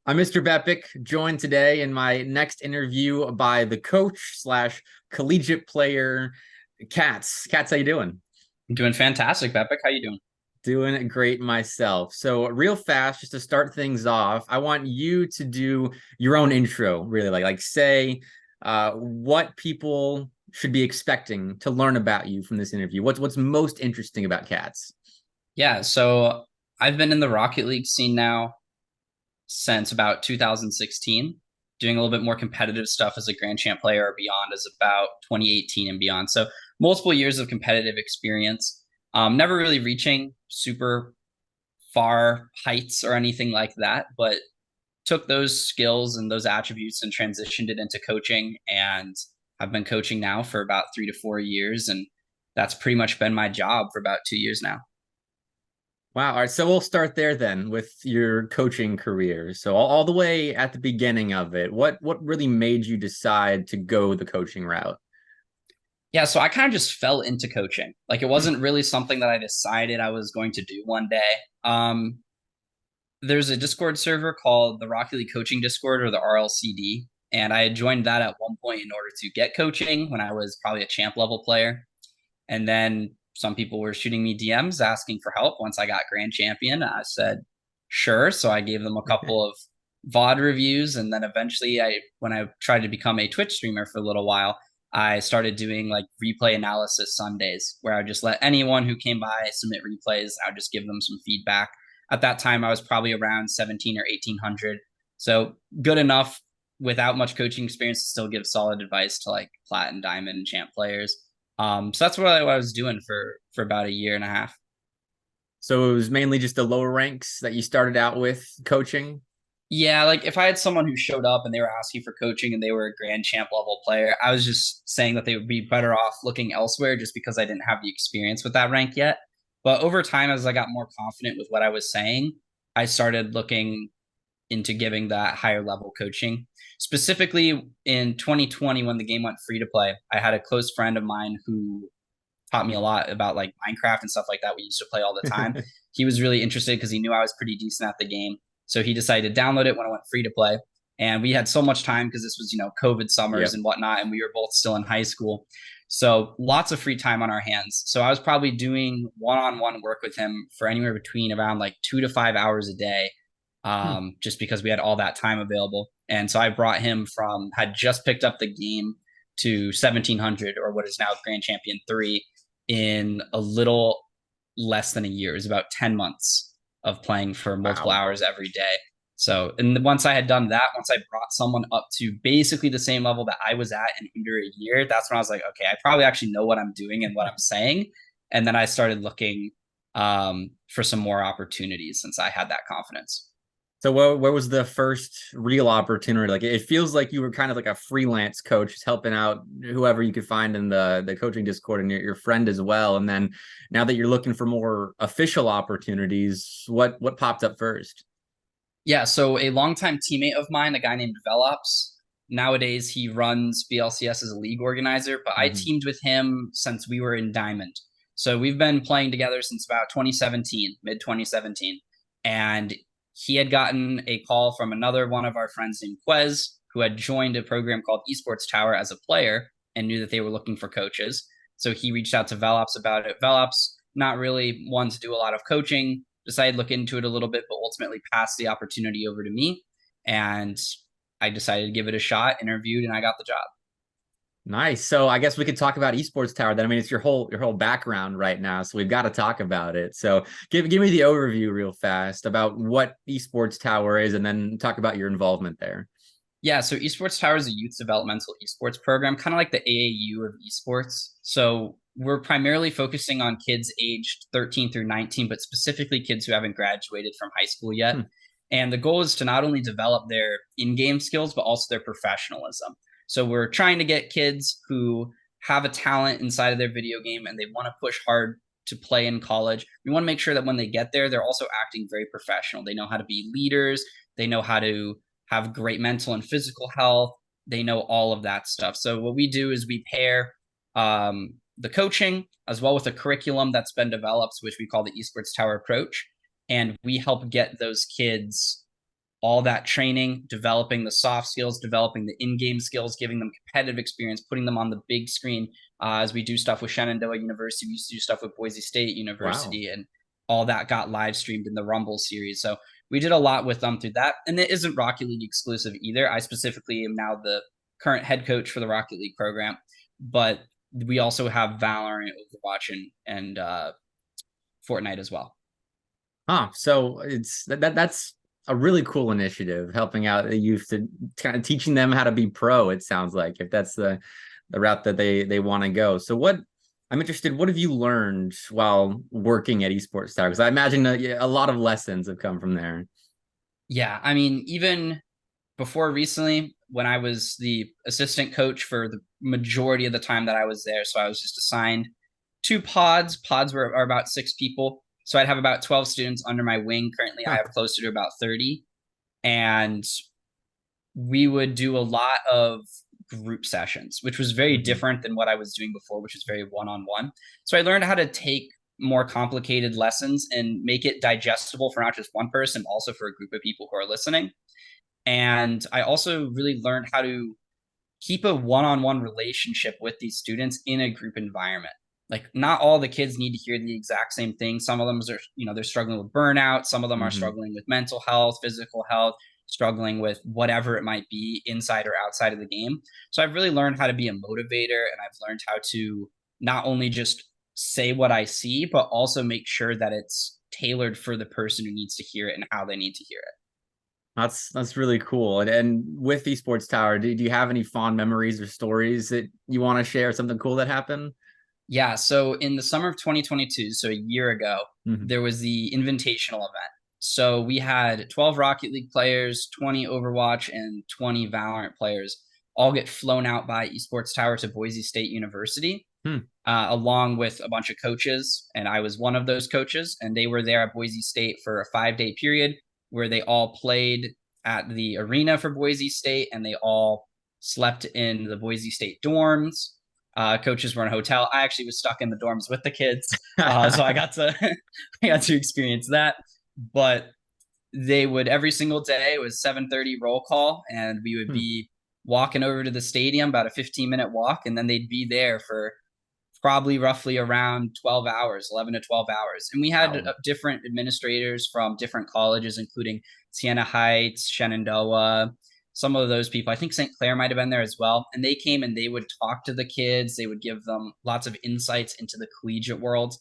I'm MrBepic, joined today in my next interview by the coach slash collegiate player, Katz. Katz, how you doing? I'm doing fantastic, Bepic. How you doing? Doing great myself. So real fast, just to start things off, I want you to do your own intro, really, like say what people should be expecting to learn about you from this interview. What's most interesting about Katz? Yeah, so I've been in the Rocket League scene now since about 2016, doing a little bit more competitive stuff as a Grand Champ player or beyond as about 2018 and beyond. So multiple years of competitive experience. Never really reaching super far heights or anything like that, but took those skills and those attributes and transitioned it into coaching. And I've been coaching now for about 3 to 4 years, and that's pretty much been my job for about 2 years now. Wow. All right. So we'll start there then with your coaching career. So all the way at the beginning of it, what really made you decide to go the coaching route? Yeah, so I kind of just fell into coaching. Like it Hmm. wasn't really something that I decided I was going to do one day. Um, there's a Discord server called the Rocket League Coaching Discord, or the RLCD, and I had joined that at one point in order to get coaching when I was probably a champ level player. And then some people were shooting me DMs asking for help once I got grand champion. I said, sure. So I gave them a couple of VOD reviews. And then eventually when I tried to become a Twitch streamer for a little while, I started doing like replay analysis Sundays where I would just let anyone who came by submit replays. I would just give them some feedback. At that time, I was probably around 17 or 1800. So good enough without much coaching experience to still give solid advice to like plat and diamond and champ players. So that's what I was doing for about a year and a half. So it was mainly just the lower ranks that you started out with coaching. Yeah, like if I had someone who showed up and they were asking for coaching and they were a grand champ level player, I was just saying that they would be better off looking elsewhere just because I didn't have the experience with that rank yet. But over time, as I got more confident with what I was saying, I started looking into giving that higher level coaching. Specifically in 2020, when the game went free to play, I had a close friend of mine who taught me a lot about like Minecraft and stuff like that. We used to play all the time. He was really interested because he knew I was pretty decent at the game. So he decided to download it when it went free to play. And we had so much time because this was, COVID summers Yep. and whatnot. And we were both still in high school. So lots of free time on our hands. So I was probably doing one-on-one work with him for anywhere between around like 2 to 5 hours a day, Hmm. just because we had all that time available. And so I brought him from, had just picked up the game to 1700, or what is now Grand Champion 3, in a little less than a year. It was about 10 months of playing for multiple Wow. hours every day. So, and once I had done that, once I brought someone up to basically the same level that I was at in under a year, that's when I was like, okay, I probably actually know what I'm doing and what I'm saying. And then I started looking for some more opportunities since I had that confidence. So where was the first real opportunity? Like it feels like you were kind of like a freelance coach, just helping out whoever you could find in the coaching Discord and your friend as well. And then now that you're looking for more official opportunities, what popped up first? Yeah, so a longtime teammate of mine, a guy named Velops, nowadays he runs BLCS as a league organizer, but I Mhm. teamed with him since we were in Diamond. So we've been playing together since about 2017, mid 2017. And he had gotten a call from another one of our friends named Quez, who had joined a program called Esports Tower as a player and knew that they were looking for coaches. So he reached out to Velops about it. Velops, not really one to do a lot of coaching, decided to look into it a little bit, but ultimately passed the opportunity over to me. And I decided to give it a shot, interviewed, and I got the job. Nice. So I guess we could talk about Esports Tower then. I mean, it's your whole background right now, so we've got to talk about it. So give me the overview real fast about what Esports Tower is, and then talk about your involvement there. Yeah, so Esports Tower is a youth developmental esports program, kind of like the AAU of esports. So we're primarily focusing on kids aged 13 through 19, but specifically kids who haven't graduated from high school yet. Hmm. And the goal is to not only develop their in game skills, but also their professionalism. So we're trying to get kids who have a talent inside of their video game and they want to push hard to play in college. We want to make sure that when they get there, they're also acting very professional. They know how to be leaders, they know how to have great mental and physical health. They know all of that stuff. So what we do is we pair the coaching as well with a curriculum that's been developed, which we call the Esports Tower approach, and we help get those kids all that training, developing the soft skills, developing the in-game skills, giving them competitive experience, putting them on the big screen. As we do stuff with Shenandoah University, we used to do stuff with Boise State Wow. University, and all that got live streamed in the Rumble series. So we did a lot with them through that. And it isn't Rocket League exclusive either. I specifically am now the current head coach for the Rocket League program, but we also have Valorant, Overwatch, and Fortnite as well. So it's that's a really cool initiative, helping out the youth to kind of teaching them how to be pro. It sounds like, if that's the route that they want to go. So what I'm interested, what have you learned while working at Esports Tower? Because I imagine a lot of lessons have come from there. Yeah, I mean, even before recently, when I was the assistant coach for the majority of the time that I was there, so I was just assigned two pods. Pods are about 6 people. So I'd have about 12 students under my wing. Currently, I Huh. have closer to about 30. And we would do a lot of group sessions, which was very Mhm. different than what I was doing before, which was very one-on-one. So I learned how to take more complicated lessons and make it digestible for not just one person, also for a group of people who are listening. And I also really learned how to keep a one-on-one relationship with these students in a group environment. Like, not all the kids need to hear the exact same thing. Some of them are, they're struggling with burnout. Some of them are Mhm. struggling with mental health, physical health, struggling with whatever it might be inside or outside of the game. So I've really learned how to be a motivator, and I've learned how to not only just say what I see, but also make sure that it's tailored for the person who needs to hear it and how they need to hear it. That's really cool. And with Esports Tower, do you have any fond memories or stories that you want to share? Something cool that happened? Yeah, so in the summer of 2022, so a year ago, Mhm. there was the invitational event. So we had 12 Rocket League players, 20 Overwatch, and 20 Valorant players all get flown out by Esports Tower to Boise State University, Hmm. along with a bunch of coaches. And I was one of those coaches. And they were there at Boise State for a 5-day period where they all played at the arena for Boise State, and they all slept in the Boise State dorms. Coaches were in a hotel. I actually was stuck in the dorms with the kids, so I got to I got to experience that. But they would, every single day, it was 7:30 roll call, and we would Hmm. be walking over to the stadium, about a 15-minute walk, and then they'd be there for probably roughly around 12 hours, 11 to 12 hours. And we had Wow. different administrators from different colleges, including Siena Heights, Shenandoah, some of those people. I think St. Clair might have been there as well. And they came and they would talk to the kids. They would give them lots of insights into the collegiate world.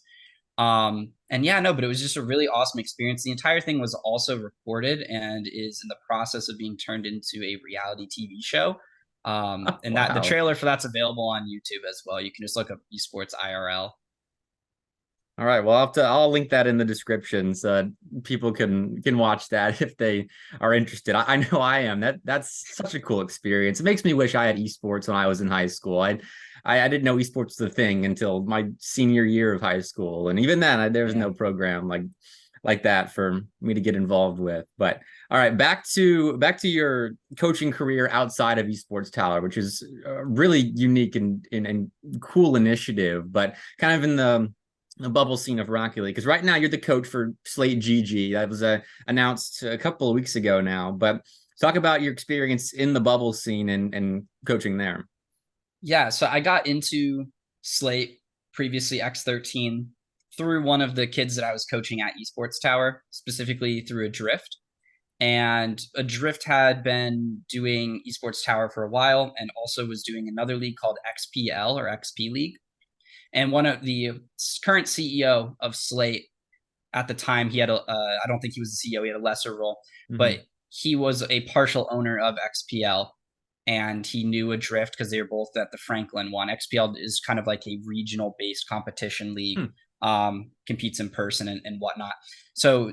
And yeah, no, but it was just a really awesome experience. The entire thing was also recorded and is in the process of being turned into a reality TV show. And that the Wow. trailer for that's available on YouTube as well. You can just look up Esports IRL. All right. Well, I'll link that in the description so people can watch that if they are interested. I know I am. That's such a cool experience. It makes me wish I had esports when I was in high school. I didn't know esports was a thing until my senior year of high school, and even then, there was Yeah. no program like that for me to get involved with. But all right, back to your coaching career outside of Esports Tower, which is a really unique and cool initiative, but kind of in the bubble scene of Rocket League. Because right now you're the coach for SlateGG. That was announced a couple of weeks ago now. But talk about your experience in the bubble scene and coaching there. Yeah. So I got into Slate, previously X13, through one of the kids that I was coaching at Esports Tower, specifically through Adrift. And Adrift had been doing Esports Tower for a while and also was doing another league called XPL or XP League. And one of the current CEO of Slate at the time, he had I don't think he was the CEO, he had a lesser role, Mm-hmm. but he was a partial owner of XPL, and he knew Adrift because they were both at the Franklin one. XPL is kind of like a regional based competition league, Hmm. competes in person and whatnot. So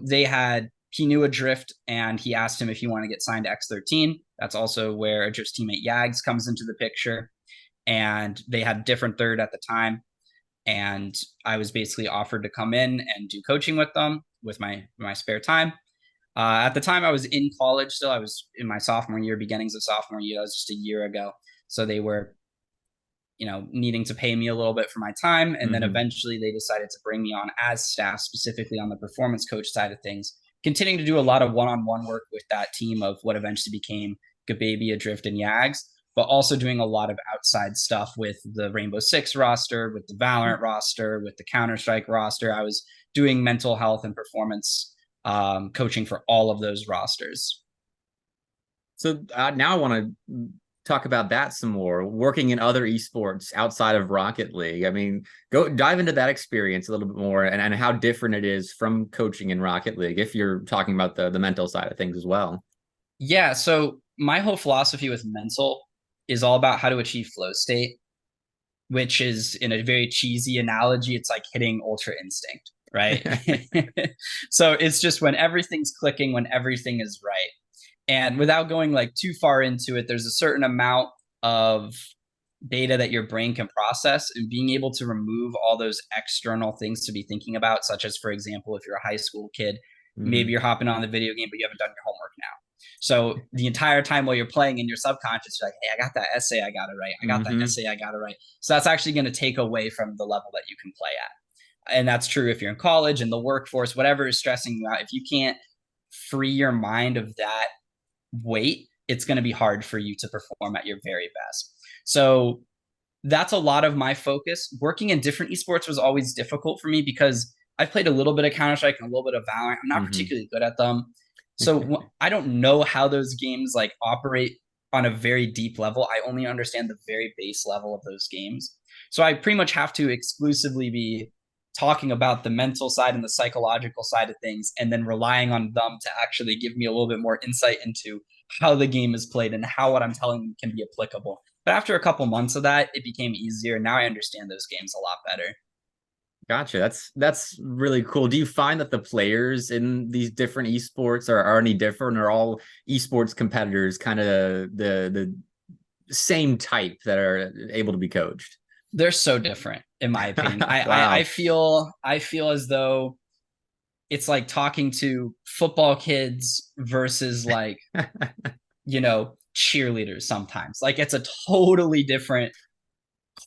he knew Adrift, and he asked him if he wanted to get signed to X13. That's also where Adrift's teammate Yags comes into the picture. And they had different third at the time. And I was basically offered to come in and do coaching with them with my spare time. At the time, I was in college still. I was in my sophomore year, beginnings of sophomore year. That was just a year ago. So they were, needing to pay me a little bit for my time. And then Mm-hmm. eventually they decided to bring me on as staff, specifically on the performance coach side of things, continuing to do a lot of one-on-one work with that team of what eventually became Gababy, Adrift, and Yags, but also doing a lot of outside stuff with the Rainbow Six roster, with the Valorant roster, with the Counter-Strike roster. I was doing mental health and performance coaching for all of those rosters. So now I want to talk about that some more. Working in other esports outside of Rocket League. I mean, go dive into that experience a little bit more, and how different it is from coaching in Rocket League, if you're talking about the mental side of things as well. Yeah, so my whole philosophy with mental is all about how to achieve flow state, which is, in a very cheesy analogy, it's like hitting ultra instinct, right? So it's just when everything's clicking, when everything is right. And without going like too far into it, there's a certain amount of data that your brain can process, and being able to remove all those external things to be thinking about, such as, for example, if you're a high school kid, maybe you're hopping on the video game, but you haven't done your homework now. So the entire time while you're playing, in your subconscious, you're like, hey, I got that essay, I got it right. I got that essay, I got it right. So that's actually going to take away from the level that you can play at. And that's true if you're in college, in the workforce, whatever is stressing you out. If you can't free your mind of that weight, it's going to be hard for you to perform at your very best. So that's a lot of my focus. Working in different esports was always difficult for me because I've played a little bit of Counter-Strike and a little bit of Valorant. I'm not particularly good at them. So I don't know how those games like operate on a very deep level. I only understand the very base level of those games. So I pretty much have to exclusively be talking about the mental side and the psychological side of things, and then relying on them to actually give me a little bit more insight into how the game is played and how what I'm telling them can be applicable. But after a couple months of that, it became easier. Now I understand those games a lot better. Gotcha. That's really cool. Do you find that the players in these different esports are any different, or all esports competitors kind of the same type that are able to be coached? They're so different, in my opinion. Wow. I feel as though it's like talking to football kids versus like, you know, cheerleaders sometimes. Like, it's a totally different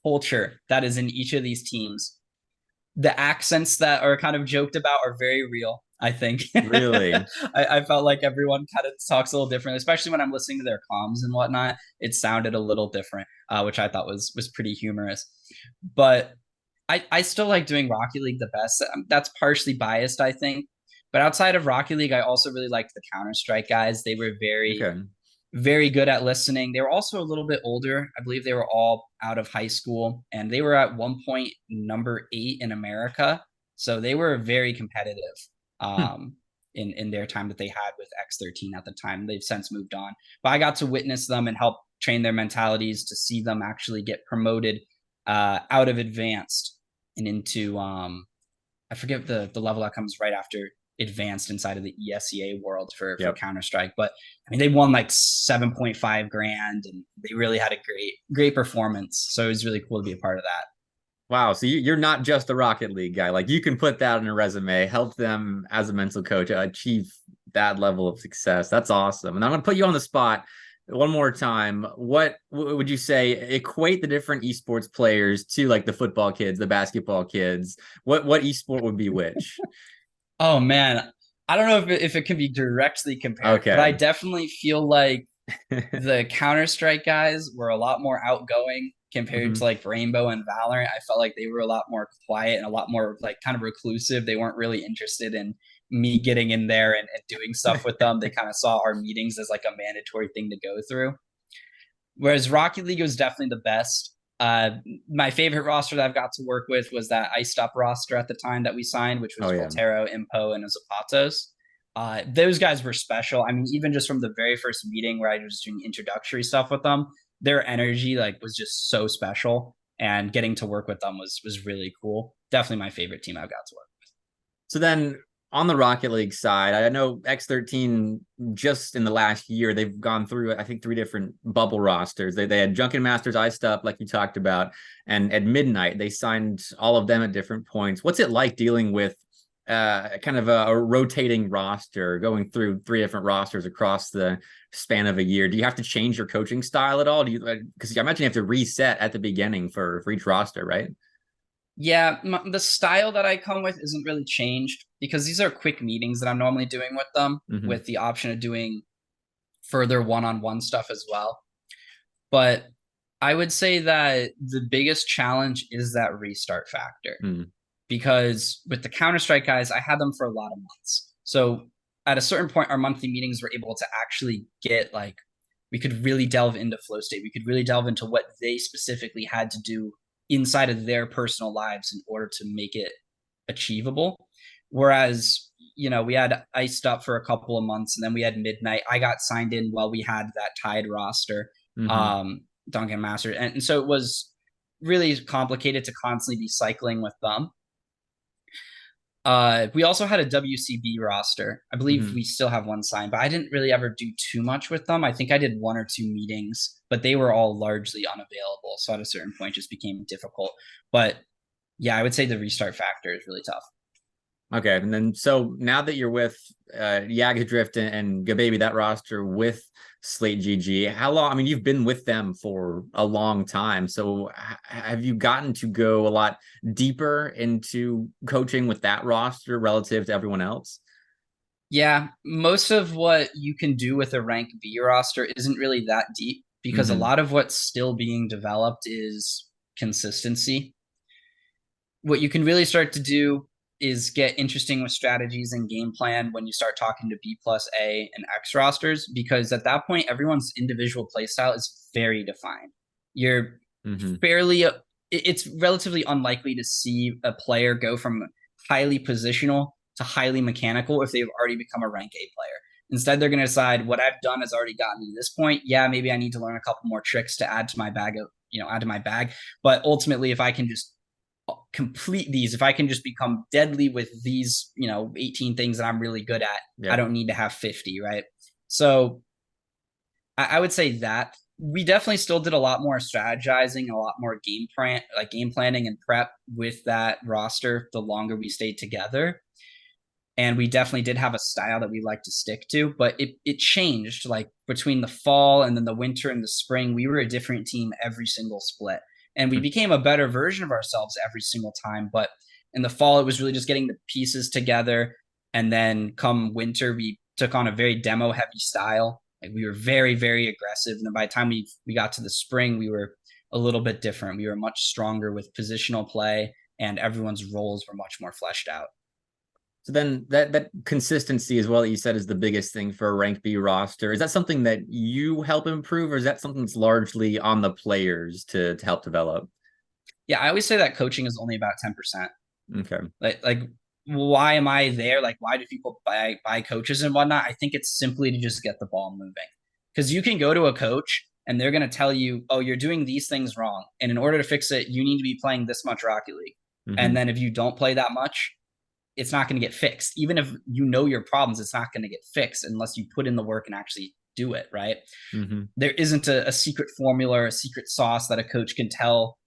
culture that is in each of these teams. The accents that are kind of joked about are very real, I think. Really? I felt like everyone kind of talks a little different, especially when I'm listening to their comms and whatnot. It sounded a little different, which I thought was pretty humorous. But I still like doing Rocket League the best. That's partially biased, I think. But outside of Rocket League, I also really liked the Counter-Strike guys. They were very, Okay. very good at listening. They were also a little bit older. I believe they were all out of high school, and they were at one point number 8 in America. So they were very competitive in their time that they had with X13 at the time. They've since moved on. But I got to witness them and help train their mentalities, to see them actually get promoted out of advanced and into I forget the level that comes right after advanced inside of the ESEA world for Counter-Strike. But I mean, they won like 7.5 grand, and they really had a great performance. So it was really cool to be a part of that. Wow. So you're not just a Rocket League guy. Like, you can put that on a resume, help them as a mental coach achieve that level of success. That's awesome. And I'm going to put you on the spot one more time. What would you say, equate the different esports players to like the football kids, the basketball kids? What esport would be which? Oh man, I don't know if it can be directly compared, but I definitely feel like the Counter-Strike guys were a lot more outgoing compared to like Rainbow and Valorant. I felt like they were a lot more quiet and a lot more like kind of reclusive. They weren't really interested in me getting in there and doing stuff with them. They kind of saw our meetings as like a mandatory thing to go through. Whereas Rocket League was definitely the best. My favorite roster that I've got to work with was that Iced Up roster at the time that we signed, which was Voltero, Impo, and Zapatos. Those guys were special. I mean, even just from the very first meeting where I was doing introductory stuff with them, their energy like was just so special, and getting to work with them was really cool. Definitely my favorite team I've got to work with. So then, on the Rocket League side, I know X13 just in the last year, they've gone through, I think, 3 different bubble rosters. They had Junkin Masters, Iced Up, like you talked about, and at Midnight, they signed all of them at different points. What's it like dealing with kind of a rotating roster, going through 3 different rosters across the span of a year? Do you have to change your coaching style at all? Do you, because I imagine you have to reset at the beginning for each roster, right? Yeah, the style that I come with isn't really changed because these are quick meetings that I'm normally doing with them, Mm-hmm. with the option of doing further one-on-one stuff as well. But I would say that the biggest challenge is that restart factor Mm-hmm. because with the Counter-Strike guys, I had them for a lot of months. So at a certain point, our monthly meetings were able to actually get like, we could really delve into flow state. We could really delve into what they specifically had to do inside of their personal lives in order to make it achievable. Whereas, we had iced up for a couple of months and then we had midnight. I got signed in while we had that tied roster, Mm-hmm. Junkin Masters. And so it was really complicated to constantly be cycling with them. We also had a WCB roster. I believe Mm-hmm. we still have one signed, but I didn't really ever do too much with them. I think I did one or two meetings, but they were all largely unavailable. So at a certain point, it just became difficult. But yeah, I would say the restart factor is really tough. Okay, and then so now that you're with Yagadrift and Gababy, that roster with SlateGG, how long? I mean, you've been with them for a long time. So have you gotten to go a lot deeper into coaching with that roster relative to everyone else? Yeah, most of what you can do with a rank B roster isn't really that deep because a Mm-hmm. lot of what's still being developed is consistency. What you can really start to do is get interesting with strategies and game plan when you start talking to B plus A and X rosters, because at that point, everyone's individual playstyle is very defined. You're Mm-hmm. fairly, it's relatively unlikely to see a player go from highly positional to highly mechanical if they've already become a rank A player. Instead, they're going to decide what I've done has already gotten me to this point. Yeah, maybe I need to learn a couple more tricks to add to my bag of, add to my bag. But ultimately, if I can just complete these, if I can just become deadly with these, 18 things that I'm really good at, I Yeah. don't need to have 50, right? So I would say that we definitely still did a lot more strategizing, a lot more game planning and prep with that roster the longer we stayed together. And we definitely did have a style that we like to stick to, but it changed like between the fall and then the winter and the spring. We were a different team every single split, and we became a better version of ourselves every single time. But in the fall, it was really just getting the pieces together, and then come winter, we took on a very demo heavy style. Like we were very very aggressive, and then by the time we got to the spring, we were a little bit different. We were much stronger with positional play, and everyone's roles were much more fleshed out. So then that consistency as well that you said is the biggest thing for a rank B roster. Is that something that you help improve, or is that something that's largely on the players to help develop? Yeah, I always say that coaching is only about 10%. Okay. Like why am I there? Like why do people buy coaches and whatnot? I think it's simply to just get the ball moving. Because you can go to a coach and they're gonna tell you, oh, you're doing these things wrong. And in order to fix it, you need to be playing this much Rocket League. Mm-hmm. And then if you don't play that much, it's not going to get fixed. Even if you know your problems, it's not going to get fixed unless you put in the work and actually do it, right? Mm-hmm. There isn't a secret formula or a secret sauce that a coach can tell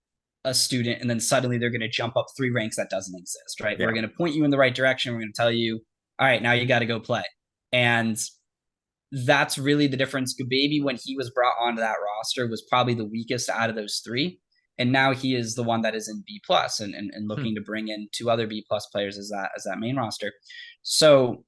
a student and then suddenly they're going to jump up 3 ranks that doesn't exist, right? We're Yeah. going to point you in the right direction. We're going to tell you, all right, now you got to go play. And that's really the difference. Baby, when he was brought onto that roster, was probably the weakest out of those three. And now he is the one that is in B plus and Hmm. looking to bring in two other B plus players as that main roster. So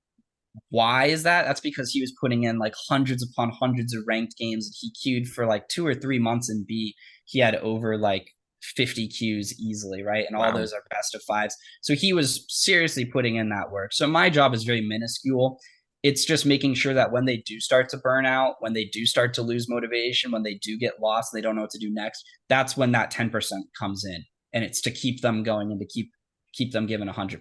why is that? That's because he was putting in like hundreds upon hundreds of ranked games. And he queued for like 2 or 3 months in B. He had over like 50 queues easily, right? And all Wow. those are best of fives. So he was seriously putting in that work. So my job is very minuscule. It's just making sure that when they do start to burn out, when they do start to lose motivation, when they do get lost, they don't know what to do next. That's when that 10% comes in. And it's to keep them going and to keep them given 100%.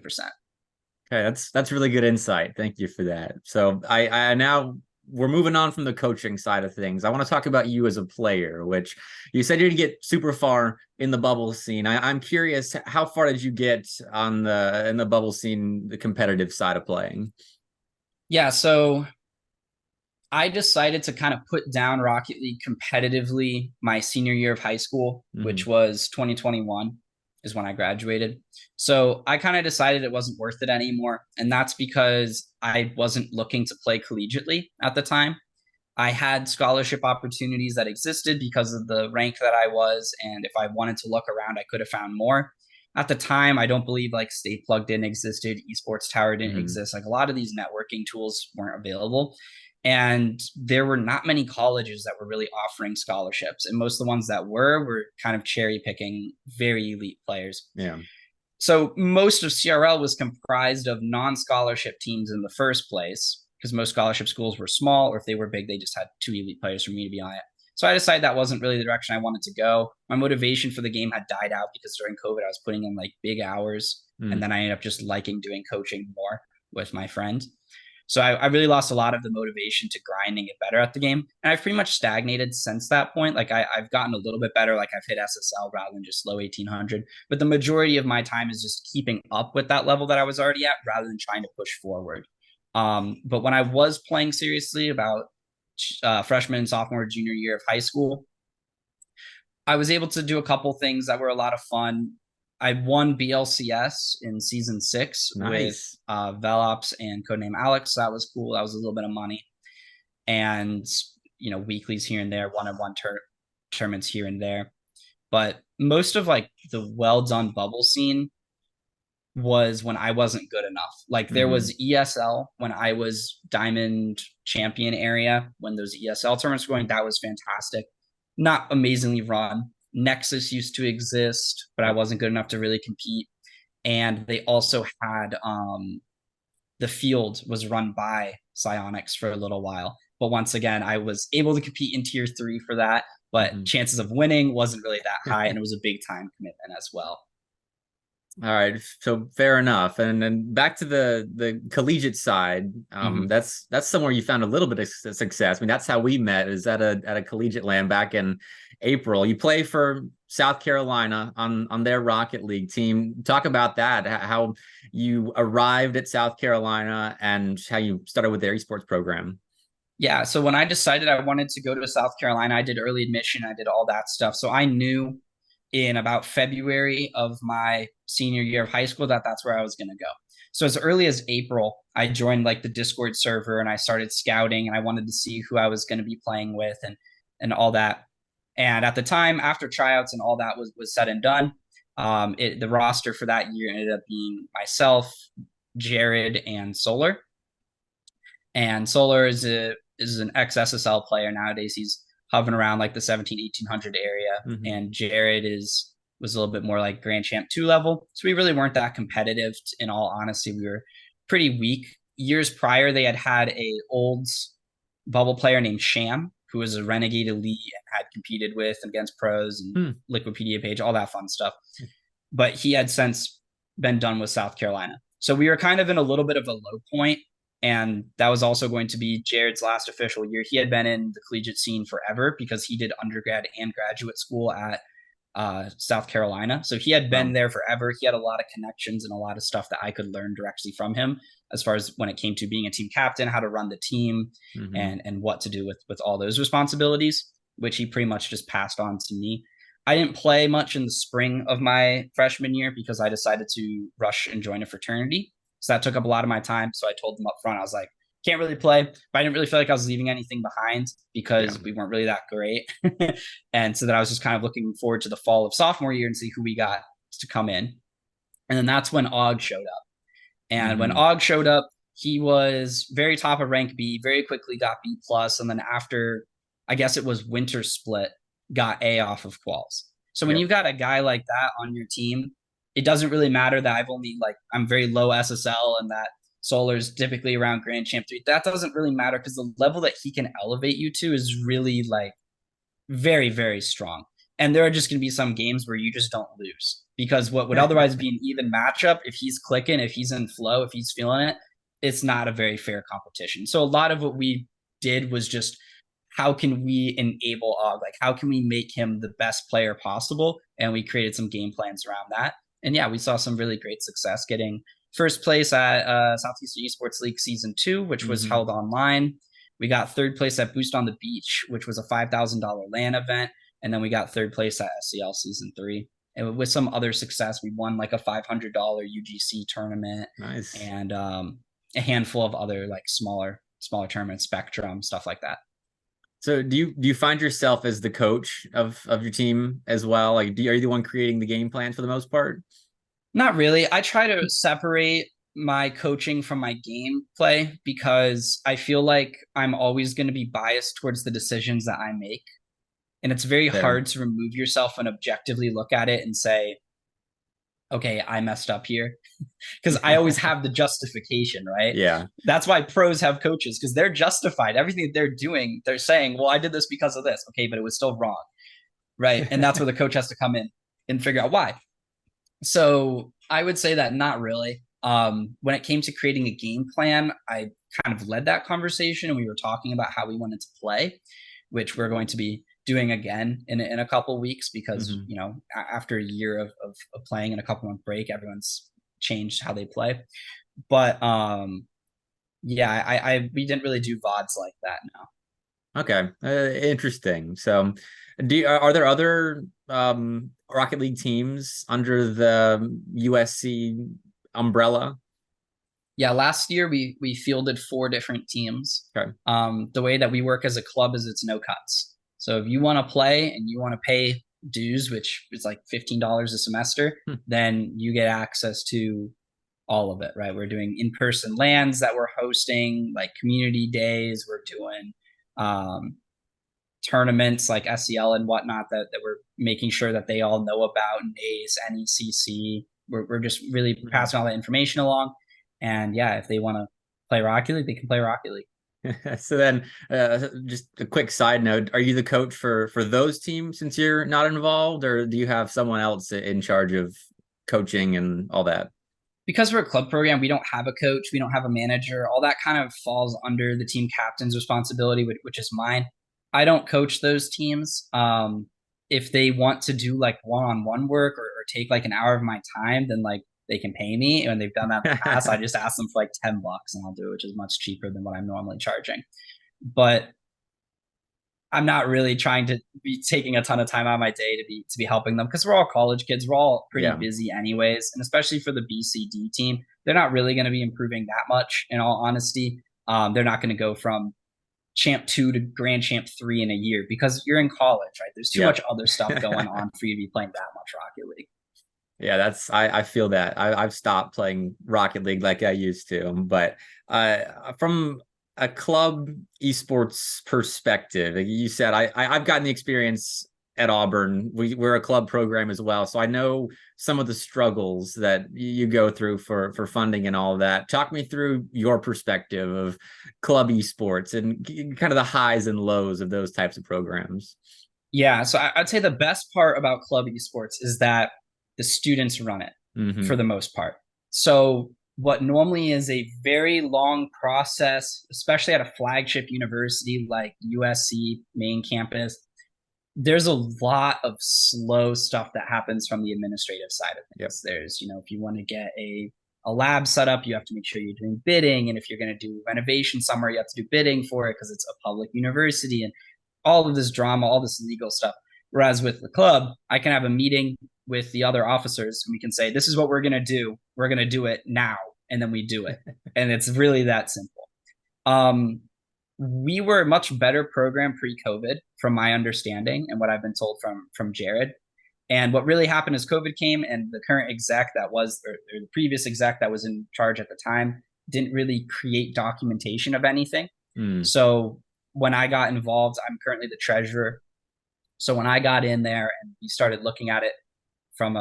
Okay, that's really good insight. Thank you for that. So I now we're moving on from the coaching side of things. I want to talk about you as a player, which you said you didn't get super far in the bubble scene. I'm curious, how far did you get on the in the bubble scene, the competitive side of playing? Yeah, so I decided to kind of put down Rocket League competitively my senior year of high school, Mm-hmm. which was 2021 is when I graduated. So I kind of decided it wasn't worth it anymore. And that's because I wasn't looking to play collegiately at the time. I had scholarship opportunities that existed because of the rank that I was. And if I wanted to look around, I could have found more. At the time, I don't believe like State Plug didn't existed, Esports Tower didn't Hmm. exist. Like a lot of these networking tools weren't available. And there were not many colleges that were really offering scholarships. And most of the ones that were kind of cherry picking very elite players. Yeah. So most of CRL was comprised of non-scholarship teams in the first place, because most scholarship schools were small, or if they were big, they just had two elite players for me to be on it. So I decided that wasn't really the direction I wanted to go. My motivation for the game had died out because during COVID, I was putting in like big hours. And then I ended up just liking doing coaching more with my friend. So I really lost a lot of the motivation to grinding it better at the game. And I've pretty much stagnated since that point. Like I've gotten a little bit better. Like I've hit SSL rather than just low 1800. But the majority of my time is just keeping up with that level that I was already at rather than trying to push forward. But when I was playing seriously about freshman, sophomore, junior year of high school, I was able to do a couple things that were a lot of fun. I won BLCS in season 6 with Nice. Velops and codename Alex. That was cool. That was a little bit of money. And, weeklies here and there, one-on-one tournaments here and there. But most of like the well done bubble scene was when I wasn't good enough. Like there was ESL when I was Diamond Champion area, when those ESL tournaments were going, that was fantastic. Not amazingly run. Nexus used to exist, but I wasn't good enough to really compete. And they also had the field was run by Psionics for a little while. But once again, I was able to compete in tier 3 for that, but chances of winning wasn't really that high, and it was a big time commitment as well. All right, so fair enough. And then back to the collegiate side, that's somewhere you found a little bit of success. I mean, that's how we met, is at a collegiate land back in April. You play for South Carolina on their Rocket League team. Talk about that, how you arrived at South Carolina and how you started with their esports program. Yeah, so when I decided I wanted to go to South Carolina, I did early admission, I did all that stuff. So I knew in about February of my senior year of high school that that's where I was going to go. So as early as April, I joined like the Discord server and I started scouting, and I wanted to see who I was going to be playing with and all that. And at the time, after tryouts and all that was said and done, the roster for that year ended up being myself, Jared, and Solar. And Solar is an ex SSL player nowadays. He's hovering around like the 1700-1800 area, and Jared was a little bit more like Grand Champ 2 level. So we really weren't that competitive. In all honesty, we were pretty weak. Years prior, they had a old bubble player named Sham, who was a Renegade Elite and had competed with against pros and Liquipedia page, all that fun stuff. But he had since been done with South Carolina. So we were kind of in a little bit of a low point. And that was also going to be Jared's last official year. He had been in the collegiate scene forever because he did undergrad and graduate school at South Carolina. So he had been there forever. He had a lot of connections and a lot of stuff that I could learn directly from him as far as when it came to being a team captain, how to run the team, and what to do with all those responsibilities, which he pretty much just passed on to me. I didn't play much in the spring of my freshman year because I decided to rush and join a fraternity. So that took up a lot of my time. So I told them up front, I was like, can't really play, but I didn't really feel like I was leaving anything behind because we weren't really that great. And so that I was just kind of looking forward to the fall of sophomore year and see who we got to come in. And then that's when Og showed up. And when Og showed up, he was very top of rank B, very quickly got B plus. And then after, I guess it was winter split, got A off of quals. So when you've got a guy like that on your team, it doesn't really matter that I'm very low SSL and that Solar's typically around Grand Champ 3. That doesn't really matter because the level that he can elevate you to is really like very, very strong. And there are just going to be some games where you just don't lose because what would otherwise be an even matchup, if he's clicking, if he's in flow, if he's feeling it, it's not a very fair competition. So a lot of what we did was just, how can we enable Og? Like, how can we make him the best player possible? And we created some game plans around that. And yeah, we saw some really great success getting first place at Southeastern Esports League Season 2, which was held online. We got third place at Boost on the Beach, which was a $5,000 LAN event. And then we got third place at SCL Season 3. And with some other success, we won like a $500 UGC tournament. Nice. And a handful of other like smaller tournaments, Spectrum, stuff like that. So do you find yourself as the coach of your team as well? Like, are you the one creating the game plan for the most part? Not really. I try to separate my coaching from my gameplay because I feel like I'm always going to be biased towards the decisions that I make. And it's very Fair. hard to remove yourself and objectively look at it and say, okay, I messed up here. Because I always have the justification, right? Yeah. That's why pros have coaches because they're justified. Everything that they're doing, they're saying, well, I did this because of this. Okay, but it was still wrong. Right. And that's where the coach has to come in and figure out why. So I would say that not really. When it came to creating a game plan, I kind of led that conversation and we were talking about how we wanted to play, which we're going to be doing again in a couple of weeks because, Mhm. you know, after a year of playing and a couple month break, everyone's changed how they play. But yeah, we didn't really do VODs like that now. Okay, interesting. So, are there other Rocket League teams under the USC umbrella? Yeah, last year we fielded 4 different teams. Okay. The way that we work as a club is it's no cuts. So if you want to play and you want to pay dues, which is like $15 a semester, Hmm. then you get access to all of it, right? We're doing in-person lands that we're hosting, like community days. We're doing um, tournaments like SEL and whatnot that we're making sure that they all know about, NACE, NECC. We're just really passing all that information along. And yeah, if they want to play Rocket League, they can play Rocket League. So then, just a quick side note: are you the coach for those teams since you're not involved, or do you have someone else in charge of coaching and all that? Because we're a club program, we don't have a coach, we don't have a manager. All that kind of falls under the team captain's responsibility, which is mine. I don't coach those teams. If they want to do like one-on-one work or take like an hour of my time, then like they can pay me. And they've done that in the past. I just ask them for like $10 and I'll do it, which is much cheaper than what I'm normally charging. But I'm not really trying to be taking a ton of time out of my day to be helping them because we're all college kids. We're all pretty Yeah. busy anyways, and especially for the BCD team, they're not really going to be improving that much. In all honesty, they're not going to go from champ 2 to grand champ 3 in a year because you're in college, right? There's too much Yep. other stuff going on for you to be playing that much Rocket League. Yeah, I feel that. I've stopped playing Rocket League like I used to, but from a club esports perspective, like you said I've gotten the experience at Auburn. We're a club program as well, so I know some of the struggles that you go through for funding and all of that. Talk me through your perspective of club esports and kind of the highs and lows of those types of programs. Yeah, so I'd say the best part about club esports is that the students run it for Hmm. the most part. So what normally is a very long process, especially at a flagship university like USC main campus, there's a lot of slow stuff that happens from the administrative side of Yep. things. There's, you know, if you want to get a lab set up, you have to make sure you're doing bidding. And if you're going to do renovation somewhere, you have to do bidding for it because it's a public university and all of this drama, all this legal stuff. Whereas with the club, I can have a meeting with the other officers and we can say, this is what we're going to do. We're going to do it now. And then we do it. And it's really that simple. Um, we were a much better program pre-COVID, from my understanding and what I've been told from Jared. And what really happened is COVID came, and the current exec that was, or the previous exec that was in charge at the time, didn't really create documentation of anything. Mm. So when I got involved, I'm currently the treasurer. So when I got in there and we started looking at it from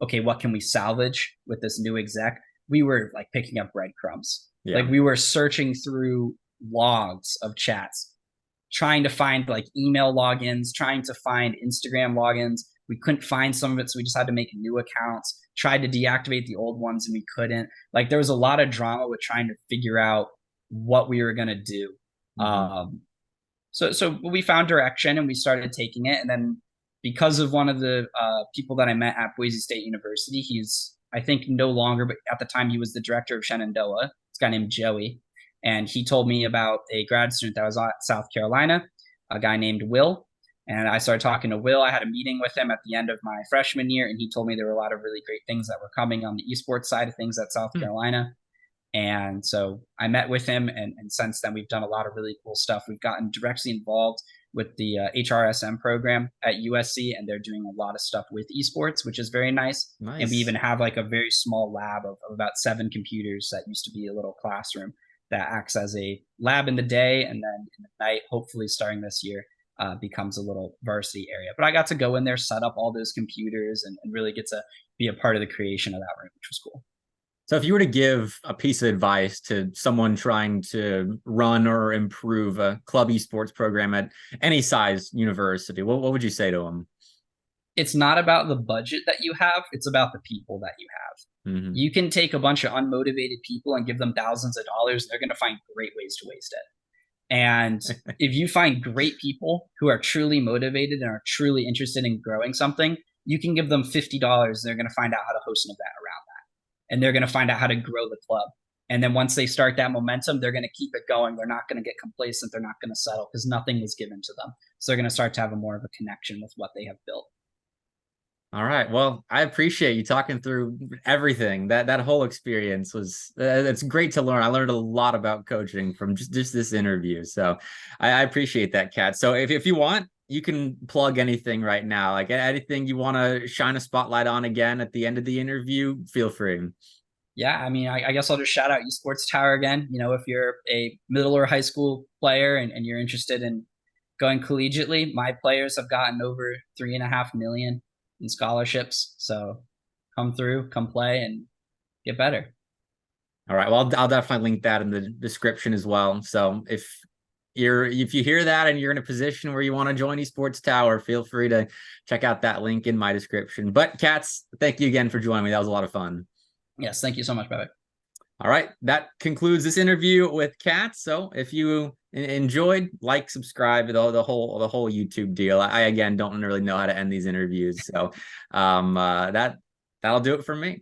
okay, what can we salvage with this new exec? We were like picking up breadcrumbs. Like Yeah. we were searching through logs of chats, trying to find like email logins, trying to find Instagram logins. We couldn't find some of it, so we just had to make new accounts. Tried to deactivate the old ones and we couldn't. Like there was a lot of drama with trying to figure out what we were gonna do. Mm-hmm. So we found direction and we started taking it. And then because of one of the people that I met at Boise State University, he's I think no longer, but at the time he was the director of Shenandoah. This guy named Joey, and he told me about a grad student that was at South Carolina, a guy named Will. And I started talking to Will. I had a meeting with him at the end of my freshman year, and he told me there were a lot of really great things that were coming on the esports side of things at South Hmm. Carolina. And so I met with him, and since then we've done a lot of really cool stuff. We've gotten directly involved with the HRSM program at USC, and they're doing a lot of stuff with esports, which is very nice. And we even have like a very small lab of about 7 computers that used to be a little classroom that acts as a lab in the day, and then in the night, hopefully starting this year, becomes a little varsity area. But I got to go in there, set up all those computers, and really get to be a part of the creation of that room, which was cool. So if you were to give a piece of advice to someone trying to run or improve a club esports program at any size university, what would you say to them? It's not about the budget that you have, it's about the people that you have. Mm-hmm. You can take a bunch of unmotivated people and give them thousands of dollars, and they're going to find great ways to waste it. And if you find great people who are truly motivated and are truly interested in growing something, you can give them $50. They're going to find out how to host an event around that. And they're going to find out how to grow the club. And then once they start that momentum, they're going to keep it going. They're not going to get complacent. They're not going to settle because nothing was given to them. So they're going to start to have more of a connection with what they have built. All right. Well, I appreciate you talking through everything. That whole experience was, it's great to learn. I learned a lot about coaching from just this interview. So I appreciate that, Kat. So if you want, you can plug anything right now. Like anything you want to shine a spotlight on again at the end of the interview, feel free. Yeah, I mean, I guess I'll just shout out Esports Tower again. You know, if you're a middle or high school player and you're interested in going collegiately, my players have gotten over 3.5 million in scholarships. So come through, come play, and get better. All right. Well, I'll definitely link that in the description as well. So if you hear that and you're in a position where you want to join Esports Tower, feel free to check out that link in my description. But Cats, thank you again for joining me. That was a lot of fun. Yes, thank you so much, Bepic. All right, that concludes this interview with Kat. So if you enjoyed, like, subscribe, the whole YouTube deal. I again don't really know how to end these interviews, so that'll do it for me.